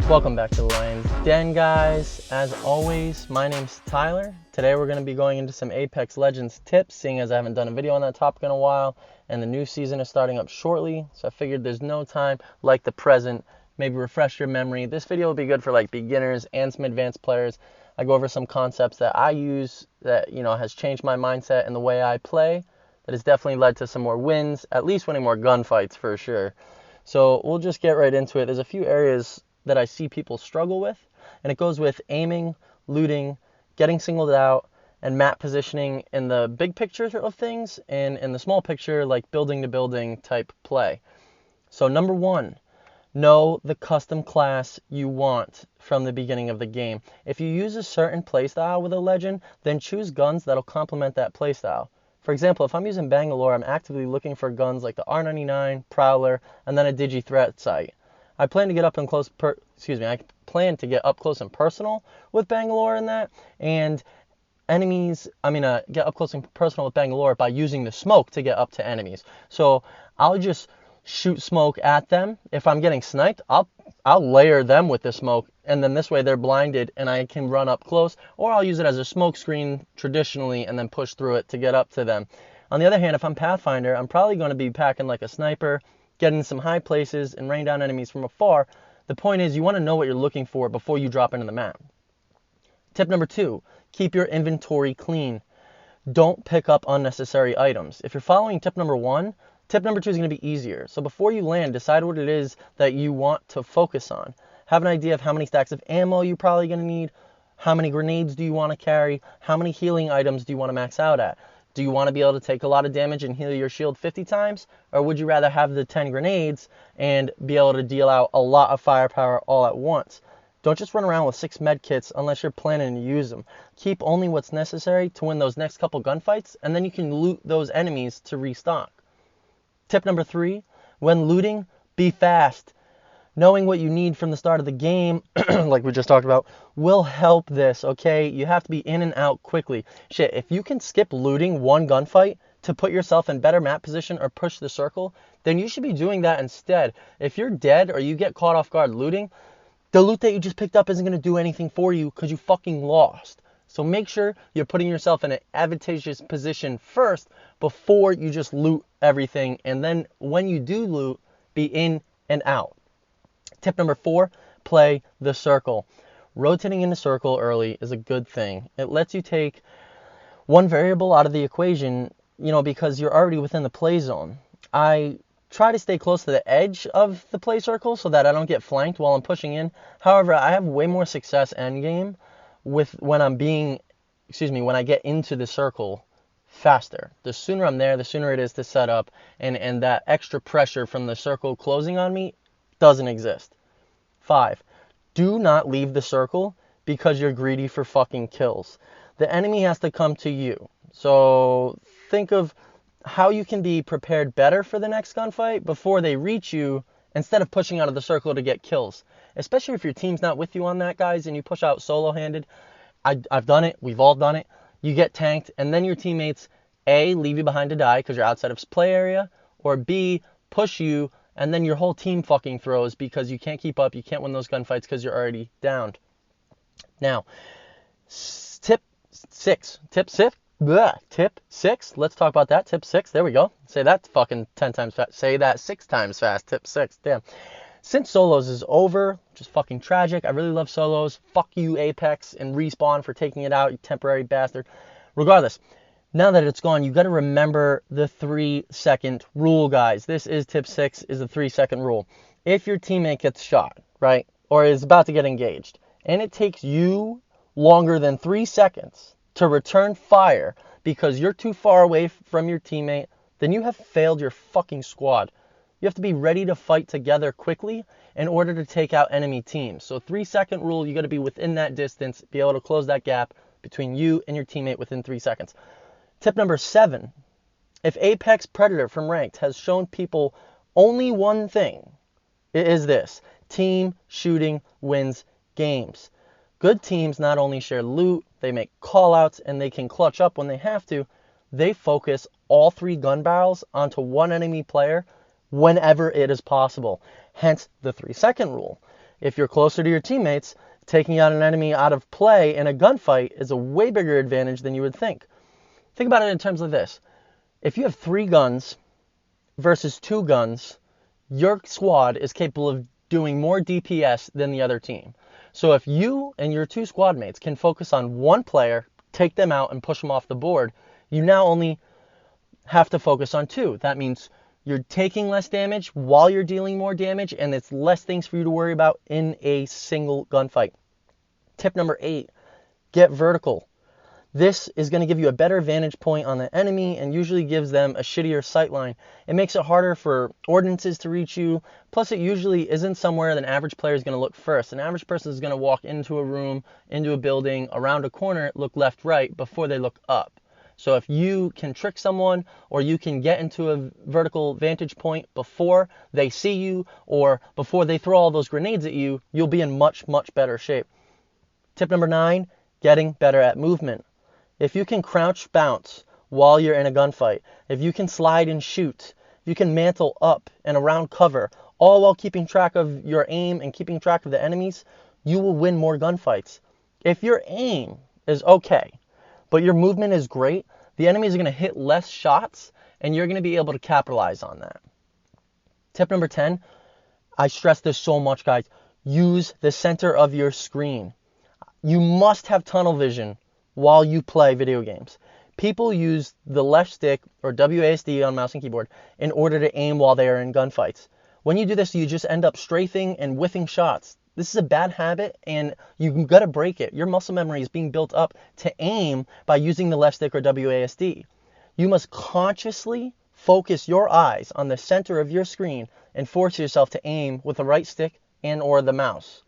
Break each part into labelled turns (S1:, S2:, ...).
S1: Welcome back to the Lion's Den, guys. As always, my name's Tyler. Today we're going to be going into some Apex Legends tips, seeing as I haven't done a video on that topic in a while, and the new season is starting up shortly, so I figured there's no time like the present. Maybe refresh your memory. This video will be good for like beginners and some advanced players. I go over some concepts that I use that, has changed my mindset and the way I play. That has definitely led to some more wins, at least winning more gunfights for sure. So we'll just get right into it. There's a few areas that I see people struggle with, and it goes with aiming, looting, getting singled out, and map positioning in the big picture of things, and in the small picture, like building to building type play. So number one, know the custom class you want from the beginning of the game. If you use a certain playstyle with a legend, then choose guns that'll complement that playstyle. For example, if I'm using Bangalore, I'm actively looking for guns like the R99, Prowler, and then a Digi-Threat sight. I plan to get up and close. I plan to get up close and personal with Bangalore in that, and get up close and personal with Bangalore by using the smoke to get up to enemies. So I'll just shoot smoke at them. If I'm getting sniped, I'll layer them with the smoke, and then this way they're blinded and I can run up close, or I'll use it as a smoke screen traditionally and then push through it to get up to them. On the other hand, if I'm Pathfinder, I'm probably going to be packing like a sniper, get in some high places, and rain down enemies from afar. The point is, you want to know what you're looking for before you drop into the map. Tip number 2, keep your inventory clean. Don't pick up unnecessary items. If you're following tip number 1, tip number 2 is going to be easier. So before you land, decide what it is that you want to focus on. Have an idea of how many stacks of ammo you're probably going to need, how many grenades do you want to carry, how many healing items do you want to max out at. Do you want to be able to take a lot of damage and heal your shield 50 times? Or would you rather have the 10 grenades and be able to deal out a lot of firepower all at once? Don't just run around with 6 med kits unless you're planning to use them. Keep only what's necessary to win those next couple gunfights, and then you can loot those enemies to restock. Tip number 3, when looting, be fast. Knowing what you need from the start of the game, like we just talked about, will help this, okay? You have to be in and out quickly. Shit, if you can skip looting one gunfight to put yourself in better map position or push the circle, then you should be doing that instead. If you're dead or you get caught off guard looting, the loot that you just picked up isn't going to do anything for you because you fucking lost. So make sure you're putting yourself in an advantageous position first before you just loot everything. And then when you do loot, be in and out. Tip number 4, play the circle. Rotating in the circle early is a good thing. It lets you take one variable out of the equation, because you're already within the play zone. I try to stay close to the edge of the play circle so that I don't get flanked while I'm pushing in. However, I have way more success endgame when I get into the circle faster. The sooner I'm there, the sooner it is to set up, and that extra pressure from the circle closing on me doesn't exist. 5, do not leave the circle because you're greedy for fucking kills. The enemy has to come to you. So think of how you can be prepared better for the next gunfight before they reach you instead of pushing out of the circle to get kills. Especially if your team's not with you on that, guys, and you push out solo-handed. I've done it. We've all done it. You get tanked, and then your teammates, A, leave you behind to die because you're outside of play area, or B, push you, and then your whole team fucking throws because you can't keep up, you can't win those gunfights because you're already downed. Now, tip 6, let's talk about that. Tip 6, there we go. Say that fucking 10 times fast. Say that 6 times fast. Tip 6, damn. Since solos is over, which is fucking tragic, I really love solos. Fuck you, Apex and Respawn, for taking it out, you temporary bastard. Regardless, now that it's gone, you got to remember the 3-second rule, guys. This is tip 6, is the 3-second rule. If your teammate gets shot, right, or is about to get engaged, and it takes you longer than 3 seconds to return fire because you're too far away from your teammate, then you have failed your fucking squad. You have to be ready to fight together quickly in order to take out enemy teams. So 3-second rule, you got to be within that distance, be able to close that gap between you and your teammate within 3 seconds. Tip number 7, if Apex Predator from Ranked has shown people only one thing, it is this: team shooting wins games. Good teams not only share loot, they make callouts, and they can clutch up when they have to. They focus all 3 gun barrels onto one enemy player whenever it is possible. Hence the 3-second rule. If you're closer to your teammates, taking out an enemy out of play in a gunfight is a way bigger advantage than you would think. Think about it in terms of this. If you have 3 guns versus 2 guns, your squad is capable of doing more DPS than the other team. So if you and your 2 squad mates can focus on one player, take them out and push them off the board, you now only have to focus on 2. That means you're taking less damage while you're dealing more damage, and it's less things for you to worry about in a single gunfight. Tip number 8, get vertical. This is going to give you a better vantage point on the enemy and usually gives them a shittier sight line. It makes it harder for ordnances to reach you. Plus, it usually isn't somewhere that an average player is going to look first. An average person is going to walk into a room, into a building, around a corner, look left, right before they look up. So if you can trick someone, or you can get into a vertical vantage point before they see you or before they throw all those grenades at you, you'll be in much, much better shape. Tip number 9, getting better at movement. If you can crouch bounce while you're in a gunfight, if you can slide and shoot, if you can mantle up and around cover, all while keeping track of your aim and keeping track of the enemies, you will win more gunfights. If your aim is okay, but your movement is great, the enemies are going to hit less shots, and you're going to be able to capitalize on that. Tip number 10, I stress this so much, guys. Use the center of your screen. You must have tunnel vision while you play video games. People use the left stick or WASD on mouse and keyboard in order to aim while they are in gunfights. When you do this, you just end up strafing and whiffing shots. This is a bad habit, and you've got to break it. Your muscle memory is being built up to aim by using the left stick or WASD. You must consciously focus your eyes on the center of your screen and force yourself to aim with the right stick and or the mouse.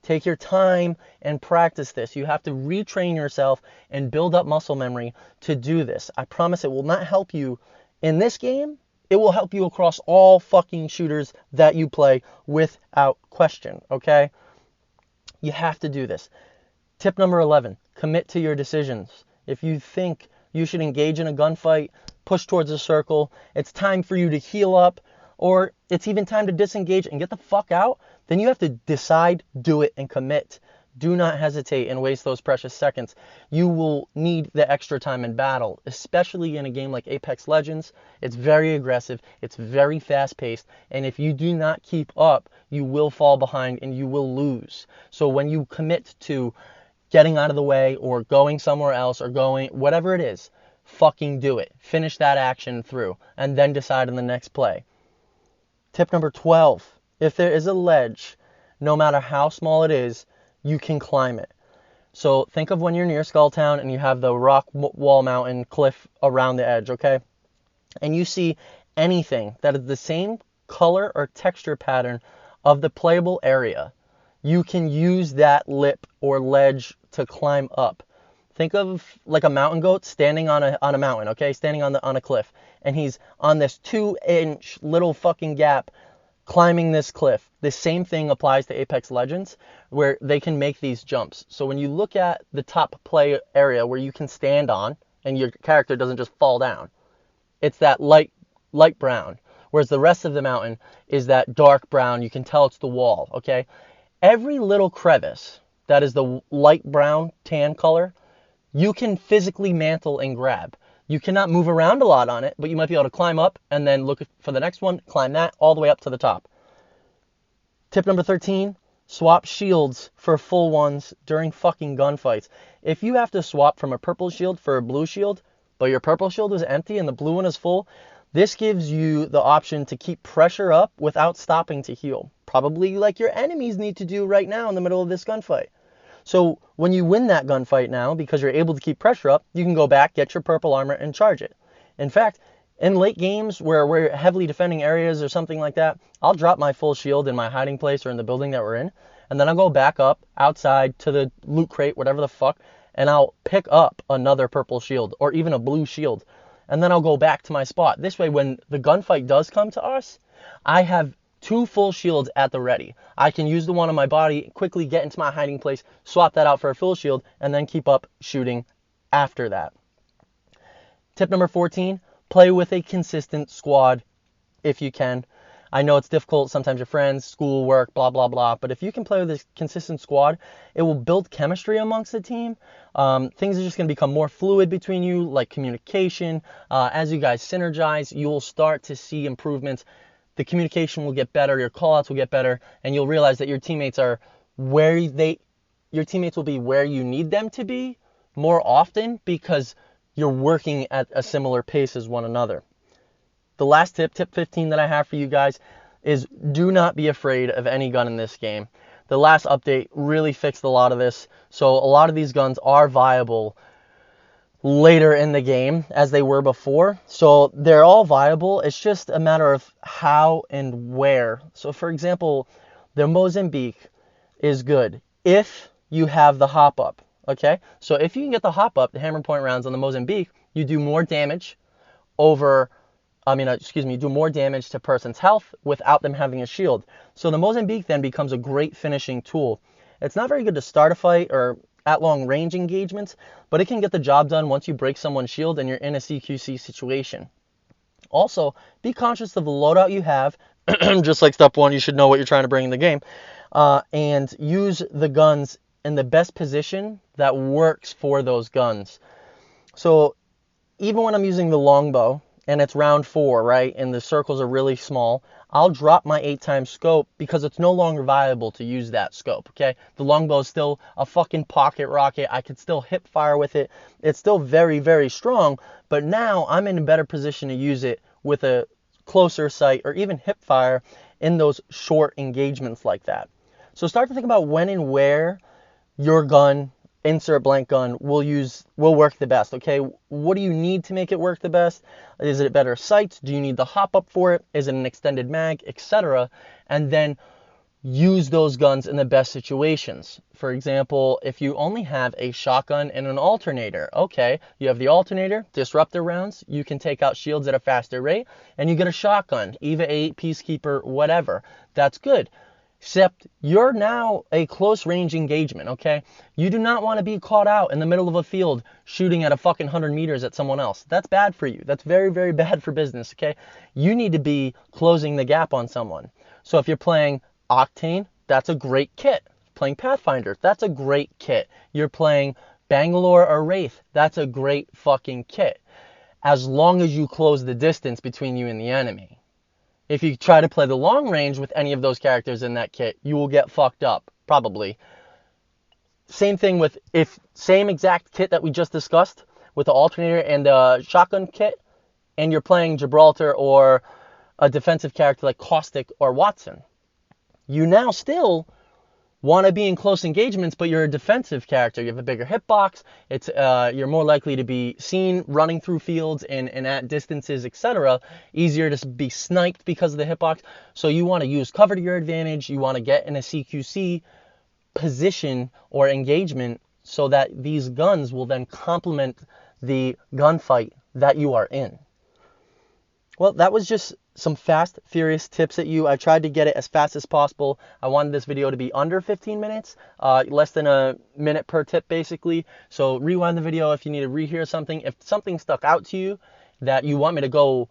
S1: Take your time and practice this. You have to retrain yourself and build up muscle memory to do this. I promise it will not help you in this game. It will help you across all fucking shooters that you play without question, okay? You have to do this. Tip number 11, commit to your decisions. If you think you should engage in a gunfight, push towards a circle, it's time for you to heal up, or it's even time to disengage and get the fuck out, then you have to decide, do it, and commit. Do not hesitate and waste those precious seconds. You will need the extra time in battle, especially in a game like Apex Legends. It's very aggressive, it's very fast-paced, and if you do not keep up, you will fall behind and you will lose. So when you commit to getting out of the way or going somewhere else or going, whatever it is, fucking do it. Finish that action through and then decide on the next play. Tip number 12, if there is a ledge, no matter how small it is, you can climb it. So think of when you're near Skulltown and you have the rock wall mountain cliff around the edge, okay? And you see anything that is the same color or texture pattern of the playable area, you can use that lip or ledge to climb up. Think of like a mountain goat standing on a mountain, okay? Standing on a cliff. And he's on this 2-inch little fucking gap climbing this cliff. The same thing applies to Apex Legends, where they can make these jumps. So when you look at the top play area where you can stand on and your character doesn't just fall down, it's that light brown. Whereas the rest of the mountain is that dark brown. You can tell it's the wall, okay? Every little crevice that is the light brown tan color, you can physically mantle and grab. You cannot move around a lot on it, but you might be able to climb up and then look for the next one, climb that all the way up to the top. Tip number 13, swap shields for full ones during fucking gunfights. If you have to swap from a purple shield for a blue shield, but your purple shield is empty and the blue one is full, this gives you the option to keep pressure up without stopping to heal. Probably like your enemies need to do right now in the middle of this gunfight. So when you win that gunfight now, because you're able to keep pressure up, you can go back, get your purple armor, and charge it. In fact, in late games where we're heavily defending areas or something like that, I'll drop my full shield in my hiding place or in the building that we're in, and then I'll go back up outside to the loot crate, whatever the fuck, and I'll pick up another purple shield or even a blue shield, and then I'll go back to my spot. This way, when the gunfight does come to us, I have 2 full shields at the ready. I can use the one on my body, quickly get into my hiding place, swap that out for a full shield, and then keep up shooting after that. Tip number 14, play with a consistent squad if you can. I know it's difficult, sometimes your friends, school, work, blah, blah, blah. But if you can play with this consistent squad, it will build chemistry amongst the team. Things are just going to become more fluid between you, like communication. As you guys synergize, you will start to see improvements. The communication will get better, your call-outs will get better, and you'll realize that your teammates will be where you need them to be more often because you're working at a similar pace as one another. The last tip 15 that I have for you guys, is do not be afraid of any gun in this game. The last update really fixed a lot of this, so a lot of these guns are viable later in the game as they were before. So they're all viable. It's just a matter of how and where. So for example, the Mozambique is good if you have the hop up. Okay, so if you can get the hop up, the hammer point rounds on the Mozambique, you do more damage you do more damage to person's health without them having a shield. So the Mozambique then becomes a great finishing tool. It's not very good to start a fight or at long range engagements, but it can get the job done once you break someone's shield and you're in a CQC situation. Also, be conscious of the loadout you have. Just like step 1, you should know what you're trying to bring in the game. And use the guns in the best position that works for those guns. So even when I'm using the longbow, and it's round 4, right, and the circles are really small, I'll drop my 8x scope because it's no longer viable to use that scope, okay? The longbow is still a fucking pocket rocket. I could still hip fire with it. It's still very, very strong, but now I'm in a better position to use it with a closer sight or even hip fire in those short engagements like that. So start to think about when and where your gun, insert blank gun, will work the best, okay? What do you need to make it work the best? Is it better sights? Do you need the hop up for it? Is it an extended mag, etc.? And then use those guns in the best situations. For example, if you only have a shotgun and an alternator, okay, you have the alternator, disruptor rounds, you can take out shields at a faster rate, and you get a shotgun, EVA 8, Peacekeeper, whatever. That's good. Except you're now a close range engagement, okay? You do not want to be caught out in the middle of a field shooting at a fucking 100 meters at someone else. That's bad for you. That's very, very bad for business, okay? You need to be closing the gap on someone. So if you're playing Octane, that's a great kit. Playing Pathfinder, that's a great kit. You're playing Bangalore or Wraith, that's a great fucking kit. As long as you close the distance between you and the enemy. If you try to play the long range with any of those characters in that kit, you will get fucked up, probably. Same thing with, same exact kit that we just discussed with the alternator and the shotgun kit, and you're playing Gibraltar or a defensive character like Caustic or Watson. You now still want to be in close engagements, but you're a defensive character. You have a bigger hitbox. You're more likely to be seen running through fields and at distances, etc. Easier to be sniped because of the hitbox. So you want to use cover to your advantage. You want to get in a CQC position or engagement so that these guns will then complement the gunfight that you are in. Well, that was just some fast, furious tips at you. I tried to get it as fast as possible. I wanted this video to be under 15 minutes, less than a minute per tip, basically. So rewind the video if you need to rehear something. If something stuck out to you that you want me to go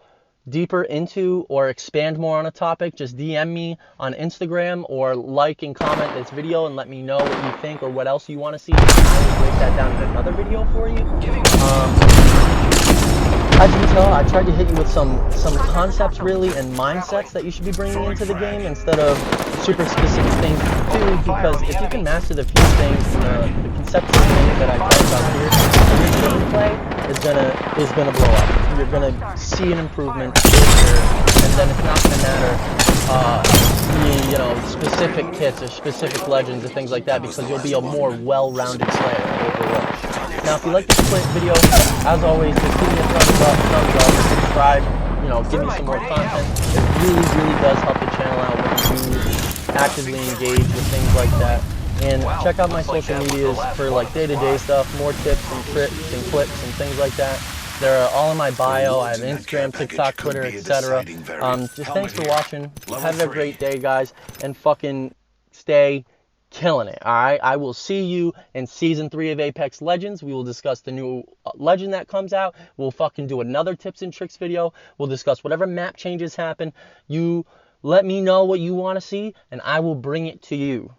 S1: deeper into or expand more on a topic, just DM me on Instagram or like and comment this video and let me know what you think or what else you want to see. I will break that down in another video for you. As you can tell, I tried to hit you with some concepts really and mindsets that you should be bringing into the game instead of super specific things to do, because if you can master the few things and the conceptual things that I talked about here, your gameplay is gonna blow up. You're gonna see an improvement and then it's not gonna matter specific kits or specific legends or things like that, because you'll be a more well-rounded player overall. Now, if you like this video, as always, just give me a thumbs up, subscribe, give me some more content. It really, really does help the channel out when you actively engage with things like that. And check out my social medias for like day-to-day stuff, more tips and tricks and clips and things like that. They're all in my bio. I have Instagram, TikTok, Twitter, etc. Just thanks for watching. Have a great day, guys, and fucking stay killing it. All right, I will see you in season 3 of Apex Legends. We will discuss the new legend that comes out. We'll fucking do another tips and tricks video. We'll discuss whatever map changes happen. You Let me know what you want to see, and I will bring it to you.